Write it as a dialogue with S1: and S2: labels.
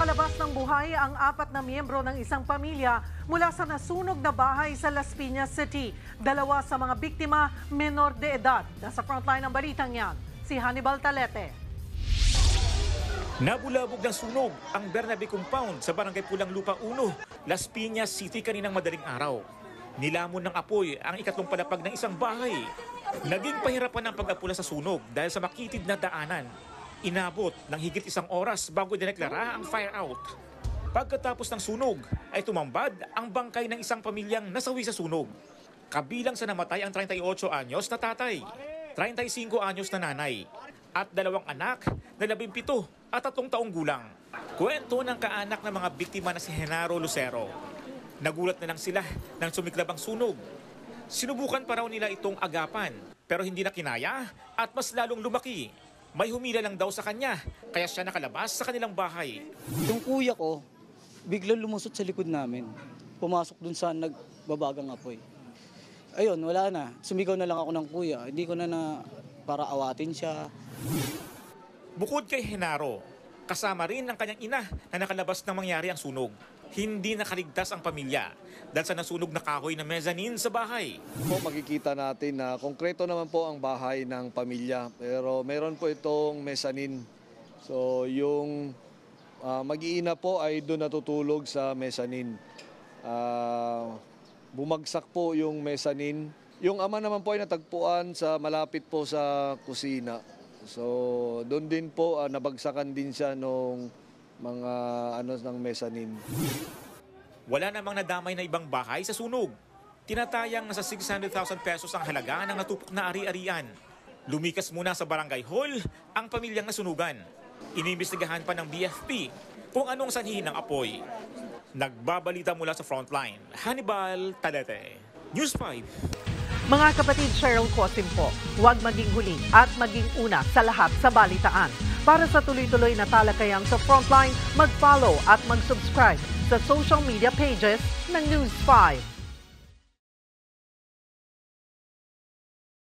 S1: Nakalabas ng buhay ang 4 na miyembro ng isang pamilya mula sa nasunog na bahay sa Las Piñas City. 2 sa mga biktima, menor de edad. Nasa frontline ng balitang yan, si Hannibal Talete.
S2: Nabulabog ng sunog ang Bernabe Compound sa Barangay Pulang Lupa 1, Las Piñas City kaninang madaling araw. Nilamon ng apoy ang ikatlong palapag ng isang bahay. Naging pahirapan ang pag-apula sa sunog dahil sa makitid na daanan. Inabot ng higit 1 oras bago dineklara ang fire out. Pagkatapos ng sunog ay tumambad ang bangkay ng isang pamilyang nasawi sa sunog. Kabilang sa namatay ang 38 anyos na tatay, 35 anyos na nanay, at 2 anak na 17 at 3 taong gulang. Kwento ng kaanak ng mga biktima na si Genaro Lucero. Nagulat na lang sila nang sumiklab ang sunog. Sinubukan pa raw nila itong agapan pero hindi na kinaya at mas lalong lumaki. May humila lang daw sa kanya, kaya siya nakalabas sa kanilang bahay.
S3: Yung kuya ko, biglang lumusot sa likod namin. Pumasok dun sa nagbabagang apoy. Ayun, wala na. Sumigaw na lang ako ng kuya. Hindi ko na para awatin siya.
S2: Bukod kay Genaro, kasama rin ang kanyang ina na nakalabas nang mangyari ang sunog. Hindi nakaligtas ang pamilya dahil sa nasunog na kahoy na mezzanine sa bahay.
S4: Makikita natin na konkreto naman po ang bahay ng pamilya pero meron po itong mezzanine. So yung mag-iina po ay doon natutulog sa mezzanine. Bumagsak po yung mezzanine. Yung ama naman po ay natagpuan sa malapit po sa kusina. So doon din po nabagsakan din siya nung mga ng mezzanine.
S2: Wala namang nadamay na ibang bahay sa sunog. Tinatayang nasa 600,000 pesos ang halaga ng natupok na ari-arian. Lumikas muna sa barangay hall ang pamilyang nasunugan. Inimbestigahan pa ng BFP kung anong sanhi ng apoy. Nagbabalita mula sa frontline, Hannibal Talete, News 5.
S1: Mga kapatid, Cheryl Cosim po, huwag maging huli at maging una sa lahat sa balitaan. Para sa tuloy-tuloy na talakayan sa Frontline, mag-follow at mag-subscribe sa social media pages ng News 5.